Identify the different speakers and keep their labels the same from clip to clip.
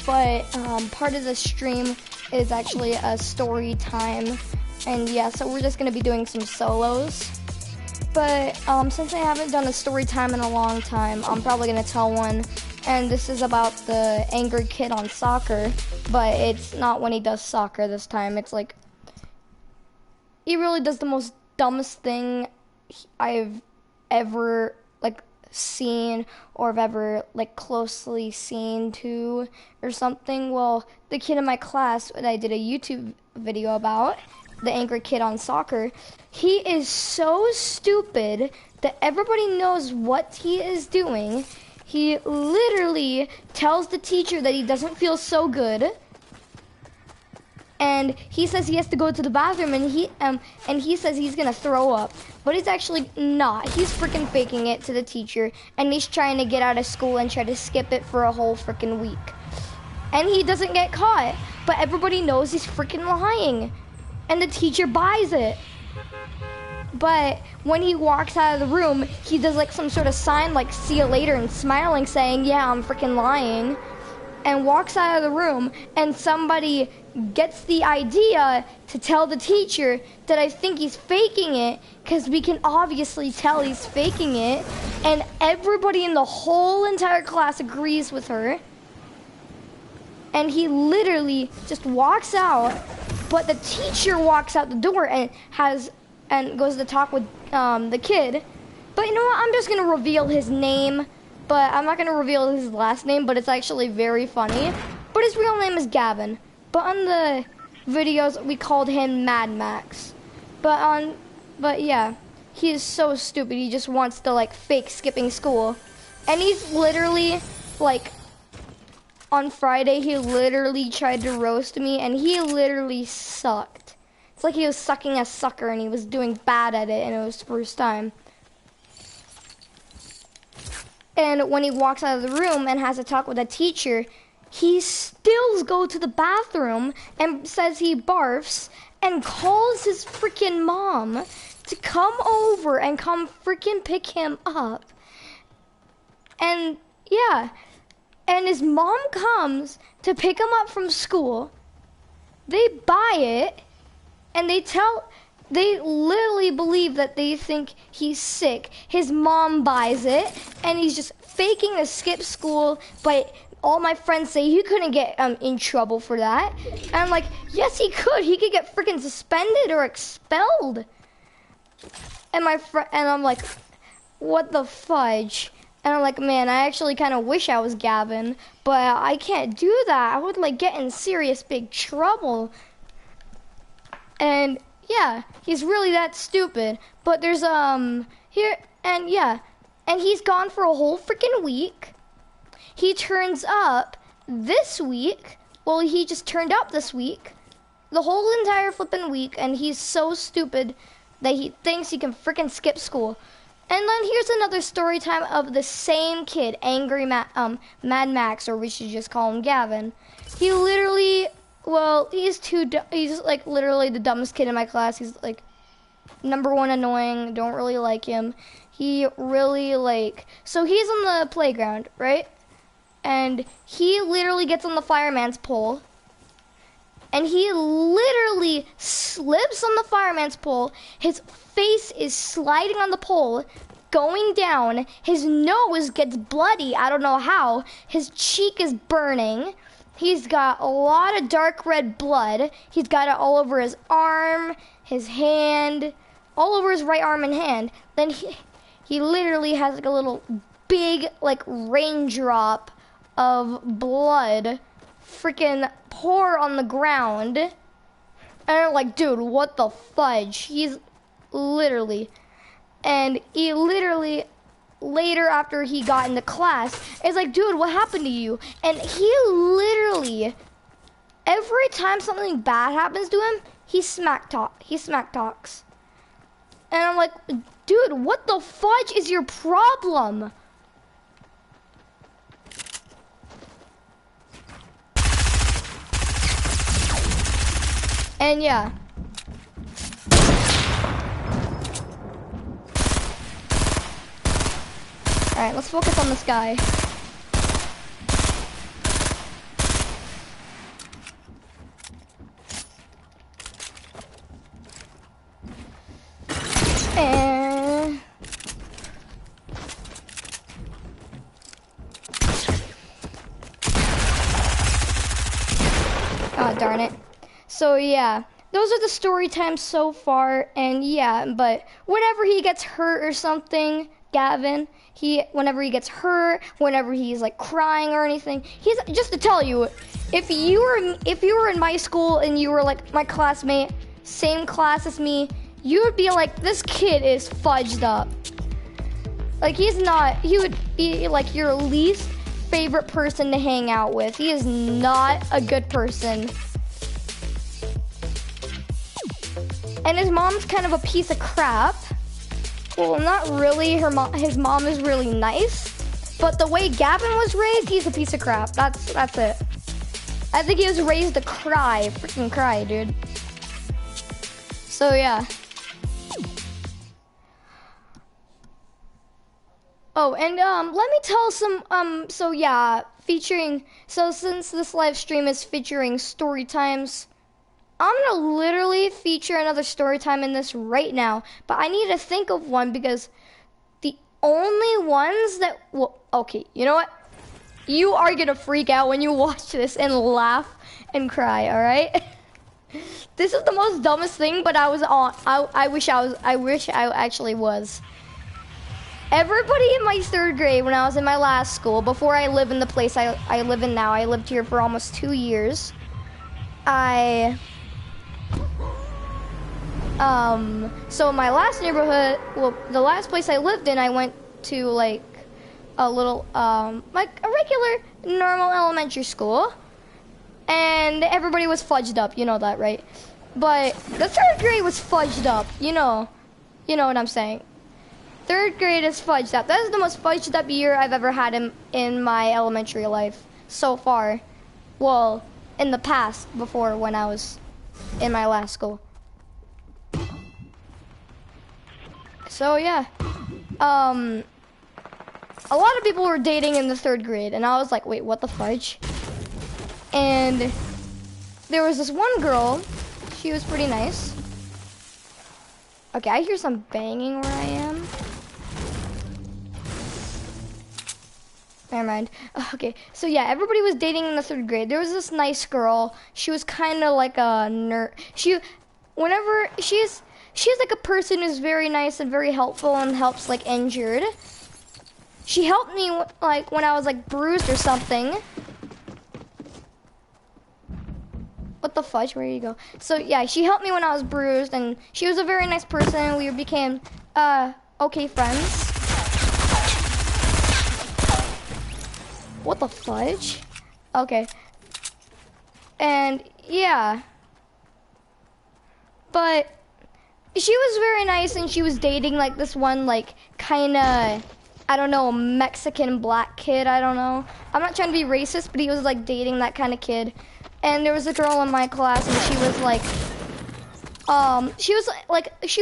Speaker 1: but part of the stream is actually a story time. And yeah, so we're just gonna be doing some solos. But since I haven't done a story time in a long time, I'm probably gonna tell one. And this is about the angry kid on soccer, but it's not when he does soccer this time. It's like, he really does the most dumbest thing I've ever like seen or have ever like closely seen to or something. Well, the kid in my class that I did a YouTube video about, the angry kid on soccer, he is so stupid that everybody knows what he is doing. He literally tells the teacher that he doesn't feel so good, and he says he has to go to the bathroom, and he says he's gonna throw up, but he's actually not. He's freaking faking it to the teacher, and he's trying to get out of school and try to skip it for a whole freaking week, and he doesn't get caught, but everybody knows he's freaking lying, and the teacher buys it. But when he walks out of the room, he does like some sort of sign like see you later and smiling, saying, yeah, I'm freaking lying, and walks out of the room, and somebody gets the idea to tell the teacher that I think he's faking it, because we can obviously tell he's faking it, and everybody in the whole entire class agrees with her, and he literally just walks out, but the teacher walks out the door and goes to talk with the kid. But you know what, I'm just gonna reveal his name, but I'm not gonna reveal his last name, but it's actually very funny. But his real name is Gavin. But on the videos, we called him Mad Max. But yeah, he is so stupid. He just wants to like fake skipping school. And he's literally like, on Friday, he literally tried to roast me, and he literally sucked. It's like he was sucking a sucker, and he was doing bad at it, and it was the first time. And when he walks out of the room and has a talk with a teacher, he still goes to the bathroom and says he barfs and calls his freaking mom to come over and come freaking pick him up. And yeah, and his mom comes to pick him up from school. They buy it, and they literally believe that they think he's sick. His mom buys it, and he's just faking to skip school, but all my friends say he couldn't get in trouble for that. And I'm like, yes, he could. He could get freaking suspended or expelled. And I'm like, what the fudge? And I'm like, man, I actually kind of wish I was Gavin, but I can't do that. I would like get in serious big trouble. And yeah, he's really that stupid. But there's here, and yeah, and he's gone for a whole freaking week. He turns up this week. Well, he just turned up this week, the whole entire flipping week, and he's so stupid that he thinks he can freaking skip school. And then here's another story time of the same kid, Angry Mad Max, or we should just call him Gavin. He literally, well, he's like literally the dumbest kid in my class. He's like #1 annoying, don't really like him. He really like, so he's on the playground, right? And he literally gets on the fireman's pole, and he literally slips on the fireman's pole. His face is sliding on the pole, going down. His nose gets bloody, I don't know how. His cheek is burning. He's got a lot of dark red blood. He's got it all over his arm, his hand, all over his right arm and hand. Then he literally has like a little big like raindrop of blood freaking pour on the ground. And I'm like, dude, what the fudge? He's literally, and he literally later after he got into class is like, dude, what happened to you? And he literally, every time something bad happens to him, he smack talks. And I'm like, dude, what the fudge is your problem? And yeah. Alright, let's focus on this guy. Ah, darn it. So yeah, those are the story times so far, and yeah, but whenever he gets hurt or something, Gavin, whenever he gets hurt, whenever he's like crying or anything, he's just to tell you, if you were in my school and you were like my classmate, same class as me, you would be like, this kid is fudged up. Like he would be like your least favorite person to hang out with. He is not a good person. And his mom's kind of a piece of crap. Well, not really. His mom is really nice. But the way Gavin was raised, he's a piece of crap. That's it. I think he was raised to cry. Freaking cry, dude. So, yeah. Oh, and let me tell some, so yeah, since this live stream is featuring story times, I'm gonna literally feature another story time in this right now, but I need to think of one because the only ones that, well, okay, you know what? You are gonna freak out when you watch this and laugh and cry, all right? This is the most dumbest thing, but I wish I actually was. Everybody in my 3rd grade, when I was in my last school, before I live in the place I live in now, I lived here for almost 2 years. So in my last neighborhood, well, the last place I lived in, I went to like a little, like a regular, normal elementary school. And everybody was fudged up, you know that, right? But the 3rd grade was fudged up, you know what I'm saying. 3rd grade is fudged up. That is the most fudged up year I've ever had in my elementary life so far. Well, in the past, before when I was in my last school. So yeah, a lot of people were dating in the 3rd grade, and I was like, wait, what the fudge? And there was this one girl, she was pretty nice. Okay, I hear some banging where I am. Never mind. Okay, so yeah, everybody was dating in the 3rd grade. There was this nice girl. She was kind of like a nerd. She's like a person who's very nice and very helpful and helps like injured. She helped me like when I was like bruised or something. What the fudge? Where you go? So yeah, she helped me when I was bruised, and she was a very nice person. We became okay friends. What the fudge? Okay. And yeah. But she was very nice, and she was dating like this one like kinda, I don't know, Mexican black kid, I don't know. I'm not trying to be racist, but he was like dating that kind of kid. And there was a girl in my class, and she was like, she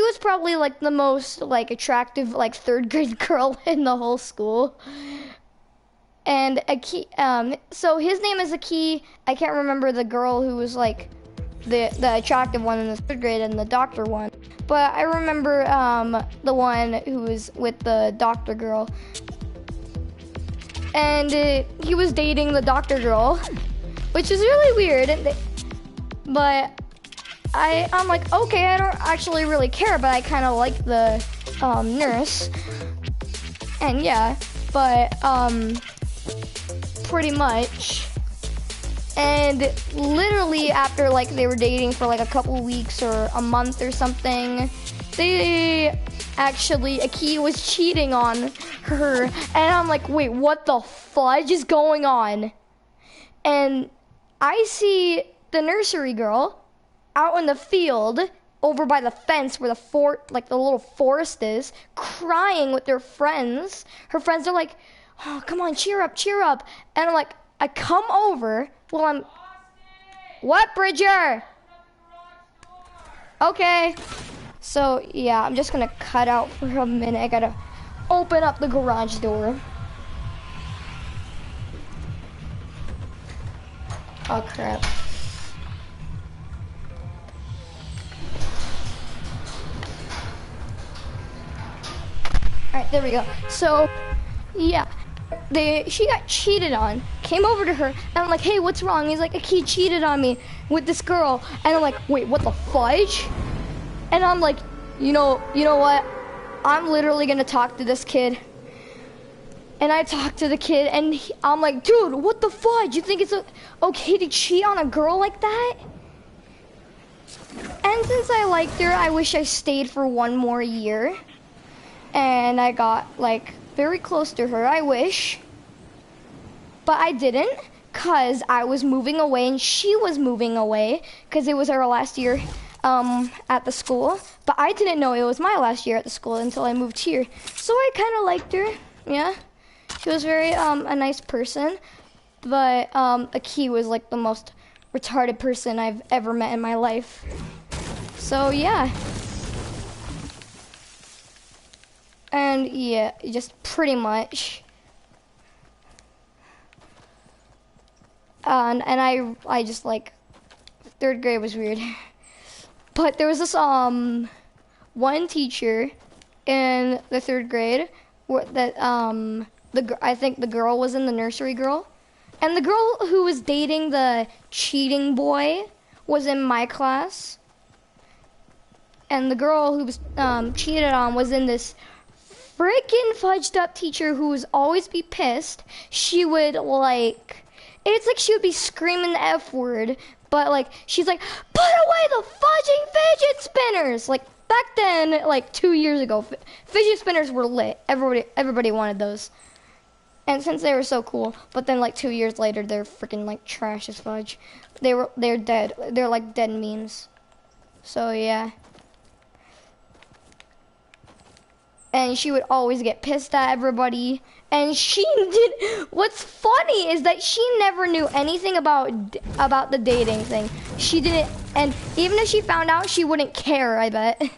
Speaker 1: was probably like the most like attractive like 3rd grade girl in the whole school. And so his name is Aki. I can't remember the girl who was like the attractive one in the 3rd grade and the doctor one. But I remember the one who was with the doctor girl. And he was dating the doctor girl, which is really weird. But I'm like, okay, I don't actually really care, but I kind of like the nurse. And yeah, but pretty much. And literally after like they were dating for like a couple weeks or a month or something, Aki was cheating on her. And I'm like, wait, what the fudge is going on? And I see the nursery girl out in the field over by the fence where the little forest is, crying with their friends. Her friends are like, oh, come on, cheer up, cheer up. And I'm like, I come over. Well, what, Bridger? Okay. So, yeah, I'm just gonna cut out for a minute. I gotta open up the garage door. Oh, crap. Alright, there we go. So, yeah. She got cheated on, came over to her, and I'm like, hey, what's wrong? He's like, a kid cheated on me with this girl. And I'm like, wait, what the fudge? And I'm like, you know what? I'm literally gonna talk to this kid. And I talked to the kid, and I'm like, dude, what the fudge? You think it's okay to cheat on a girl like that? And since I liked her, I wish I stayed for one more year. And I got, like, very close to her, I wish. But I didn't, because I was moving away, and she was moving away, because it was our last year at the school. But I didn't know it was my last year at the school until I moved here. So I kind of liked her, yeah. She was very a nice person, but Aki was like the most retarded person I've ever met in my life. So yeah. And yeah, just pretty much. And I just like, 3rd grade was weird. But there was this one teacher in the 3rd grade that I think the girl was in the nursery girl. And the girl who was dating the cheating boy was in my class. And the girl who was cheated on was in this freaking fudged up teacher who would always be pissed. She would like, it's like she would be screaming the F word, but like, she's like, put away the fudging fidget spinners! Like, back then, like 2 years ago, fidget spinners were lit. Everybody wanted those. And since they were so cool, but then like 2 years later, they're freaking like trash as fudge. They're dead. They're like dead memes. So yeah. And she would always get pissed at everybody. And what's funny is that she never knew anything about the dating thing. She didn't, and even if she found out, she wouldn't care, I bet. And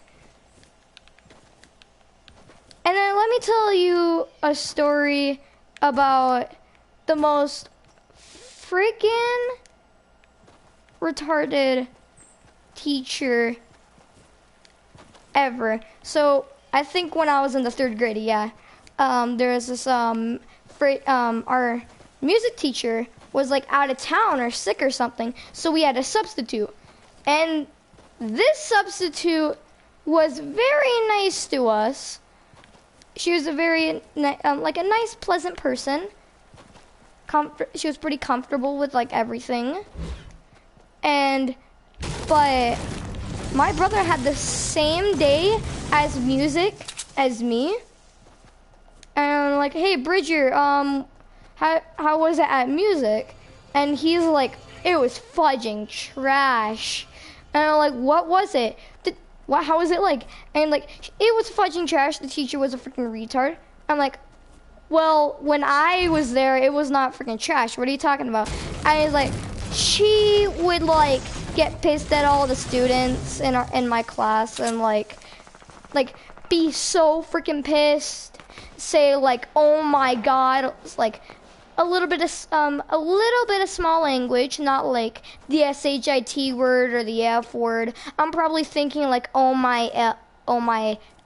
Speaker 1: then let me tell you a story about the most freaking retarded teacher ever. So I think when I was in the 3rd grade, yeah, there was this our music teacher was like out of town or sick or something, so we had a substitute. And this substitute was very nice to us. She was a very like a nice, pleasant person. She was pretty comfortable with like everything. But my brother had the same day as music as me. And I'm like, hey Bridger, how was it at music? And he's like, it was fudging trash. And I'm like, what was it? How was it like? And like, it was fudging trash. The teacher was a freaking retard. I'm like, well, when I was there, it was not freaking trash. What are you talking about? And he's like, she would like get pissed at all the students in my class and like be so freaking pissed. Say like, oh my god, like a little bit of small language, not like the shit word or the F word. I'm probably thinking like oh my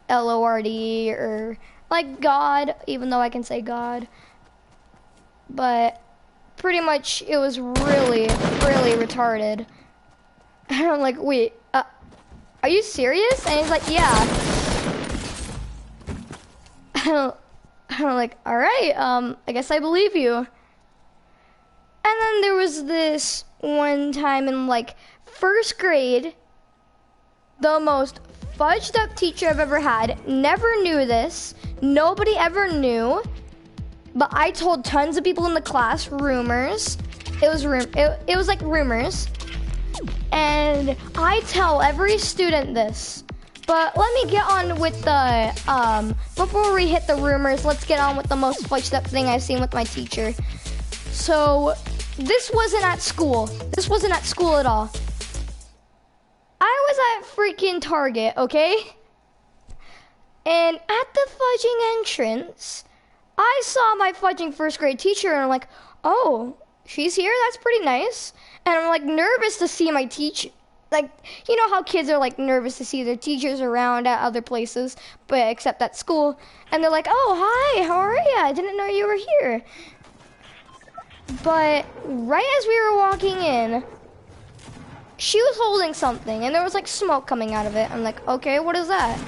Speaker 1: Lord or like God, even though I can say God. But pretty much it was really, really retarded. And I'm like, wait, are you serious? And he's like, yeah. I'm like, all right, I guess I believe you. And then there was this one time in like 1st grade, the most fudged up teacher I've ever had. Never knew this. Nobody ever knew. But I told tons of people in the class rumors. It was like rumors. And I tell every student this. But let me get on with the, before we hit the rumors, let's get on with the most fudged up thing I've seen with my teacher. So, this wasn't at school. This wasn't at school at all. I was at freaking Target, okay? And at the fudging entrance, I saw my fudging 1st grade teacher, and I'm like, oh, she's here? That's pretty nice. And I'm like nervous to see my teacher. Like, you know how kids are like nervous to see their teachers around at other places, but except at school. And they're like, oh, hi, how are you? I didn't know you were here. But right as we were walking in, she was holding something and there was like smoke coming out of it. I'm like, okay, what is that?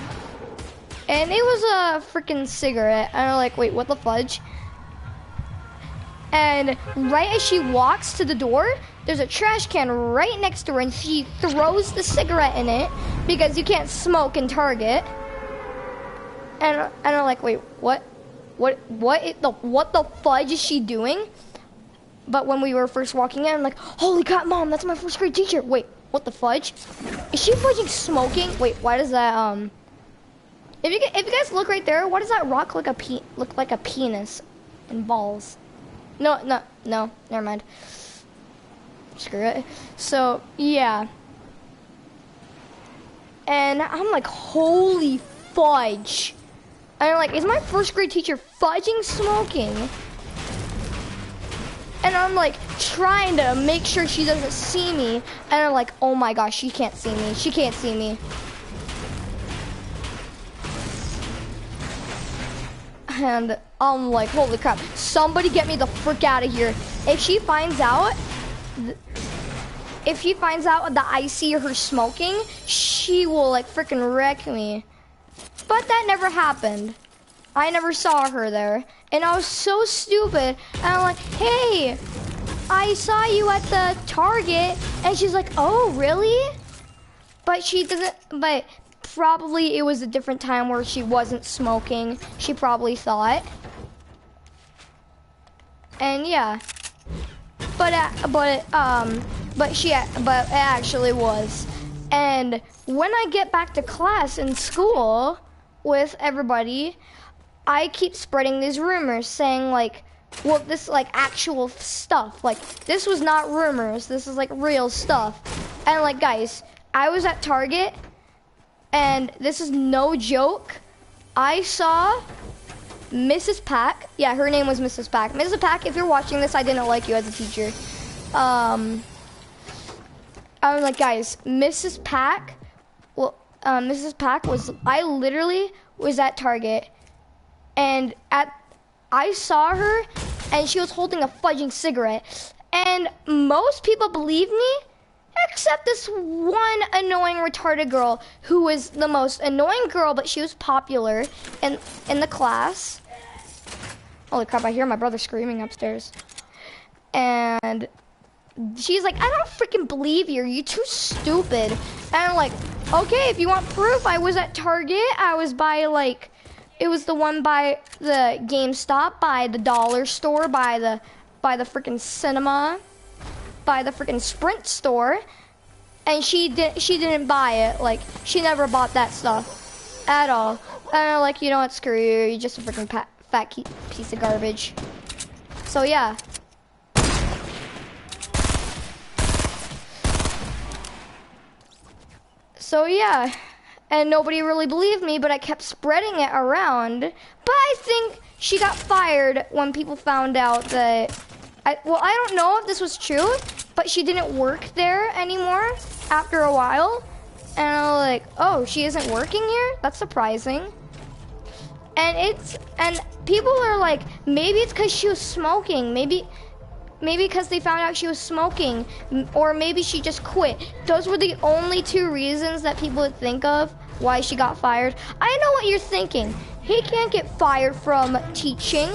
Speaker 1: And it was a freaking cigarette. And I'm like, wait, what the fudge? And right as she walks to the door, there's a trash can right next to her and she throws the cigarette in it because you can't smoke in Target. And I'm like, wait, what the fudge is she doing? But when we were first walking in, I'm like, holy crap, Mom, that's my first grade teacher. Wait, what the fudge? Is she fudging smoking? Wait, why does that, if you guys look right there, why does that rock look like a penis and balls? No, never mind. Screw it. So, yeah. And I'm like, holy fudge. And I'm like, is my first grade teacher fudging smoking? And I'm like trying to make sure she doesn't see me. And I'm like, oh my gosh, she can't see me. She can't see me. And I'm like, holy crap, somebody get me the frick out of here. If she finds out that I see her smoking, she will like freaking wreck me. But that never happened. I never saw her there. And I was so stupid. And I'm like, hey, I saw you at the Target. And she's like, oh, really? But she doesn't, but probably it was a different time where she wasn't smoking. She probably thought. And yeah. But it actually was. And when I get back to class in school with everybody, I keep spreading these rumors saying like, well, this like actual stuff. Like, this was not rumors. This is like real stuff. And like, guys, I was at Target and this is no joke. I saw Mrs. Pack. Yeah, her name was Mrs. Pack. Mrs. Pack, if you're watching this, I didn't like you as a teacher. I was like, guys, Mrs. Pack, Mrs. Pack was, I literally was at Target and I saw her and she was holding a fudging cigarette. And most people believed me, except this one annoying retarded girl who was the most annoying girl, but she was popular in the class. Holy crap, I hear my brother screaming upstairs. And she's like, I don't freaking believe you. You're too stupid. And I'm like, okay, if you want proof, I was at Target. I was by like, it was the one by the GameStop, by the dollar store, by the freaking cinema, by the freaking Sprint store. And she didn't buy it. Like, she never bought that stuff at all. And I'm like, you know what, screw you. You're just a freaking fat piece of garbage. So yeah. So yeah, and nobody really believed me, but I kept spreading it around. But I think she got fired when people found out that, I don't know if this was true, but she didn't work there anymore after a while. And I was like, oh, she isn't working here? That's surprising. And people are like, maybe it's because she was smoking. Maybe because they found out she was smoking, or maybe she just quit. Those were the only two reasons that people would think of why she got fired. I know what you're thinking. He can't get fired from teaching.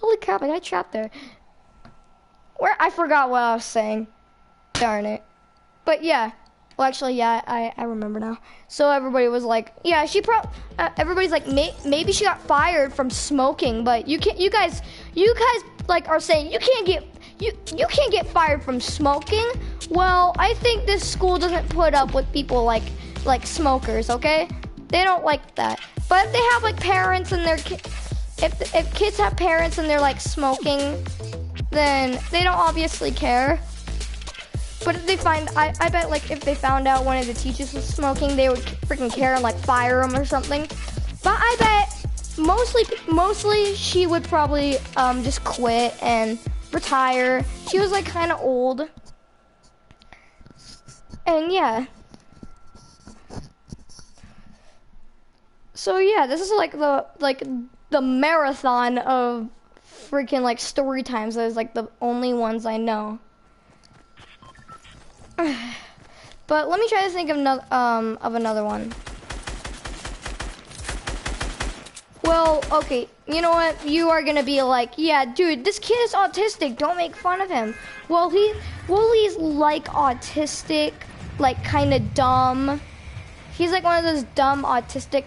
Speaker 1: Holy crap, I got trapped there. I forgot what I was saying. Darn it. But yeah, well actually, yeah, I remember now. So everybody was like, yeah, everybody's like, maybe she got fired from smoking, but you guys like are saying you can't get fired from smoking. Well, I think this school doesn't put up with people like smokers, okay? They don't like that. But if they have like parents and if kids have parents and they're like smoking, then they don't obviously care. But if they I bet like if they found out one of the teachers was smoking, they would freaking care and like fire him or something. But I bet mostly she would probably just quit and retire. She was like kind of old. And yeah. So yeah, this is like the marathon of freaking like story times. That is like the only ones I know. But let me try to think of another one. Well, okay, you know what? You are gonna be like, yeah, dude, this kid is autistic. Don't make fun of him. Well, he's like autistic, like kind of dumb. He's like one of those dumb autistic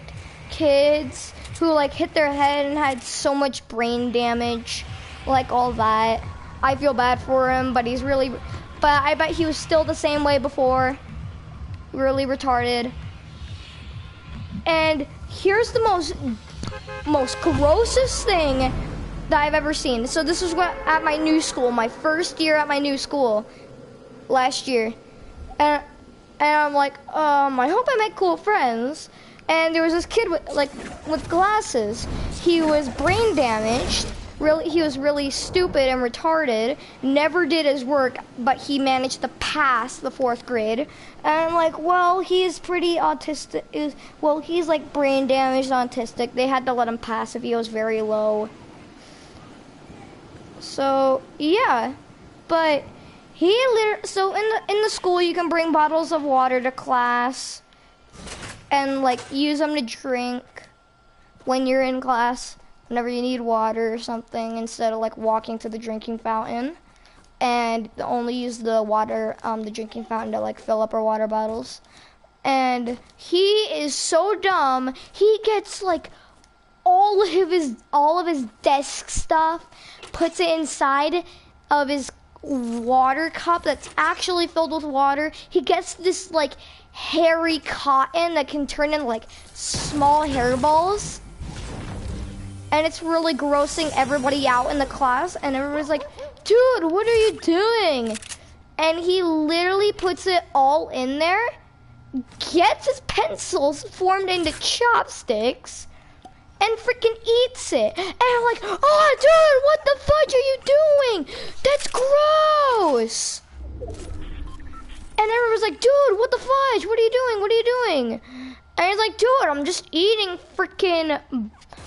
Speaker 1: kids who like hit their head and had so much brain damage, like all that. I feel bad for him, but I bet he was still the same way before. Really retarded. And here's the most grossest thing that I've ever seen. So this was at my new school, my first year at my new school last year. And I'm like, I hope I make cool friends. And there was this kid with glasses. He was brain damaged. He was really stupid and retarded. Never did his work, but he managed to pass the 4th grade. And I'm like, well, he's pretty autistic. He's like brain damaged, autistic. They had to let him pass if he was very low. So yeah, but so in the school you can bring bottles of water to class and like use them to drink when you're in class. Whenever you need water or something, instead of like walking to the drinking fountain, and only use the water, the drinking fountain to like fill up our water bottles. And he is so dumb. He gets like all of his desk stuff, puts it inside of his water cup that's actually filled with water. He gets this like hairy cotton that can turn into like small hairballs. And it's really grossing everybody out in the class. And everybody's like, dude, what are you doing? And he literally puts it all in there, gets his pencils formed into chopsticks, and freaking eats it. And I'm like, oh, dude, what the fudge are you doing? That's gross. And everyone's like, dude, what the fudge? What are you doing? What are you doing? And he's like, dude, I'm just eating freaking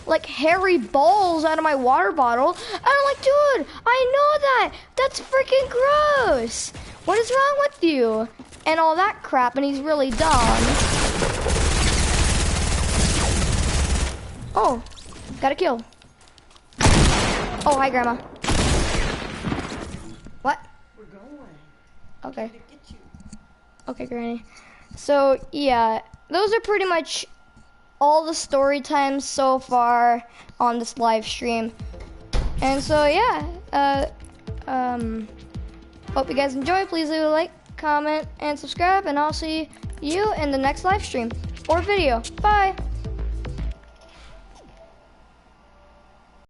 Speaker 1: like hairy balls out of my water bottle. And I'm like, dude, I know that. That's freaking gross. What is wrong with you? And all that crap, and he's really dumb. Oh, got a kill. Oh, hi, Grandma. What?
Speaker 2: We're going.
Speaker 1: Okay.
Speaker 2: To get you.
Speaker 1: Okay, Granny. So, yeah, those are pretty much all the story times so far on this live stream. And so, yeah, hope you guys enjoy. Please leave a like, comment, and subscribe, and I'll see you in the next live stream or video. Bye!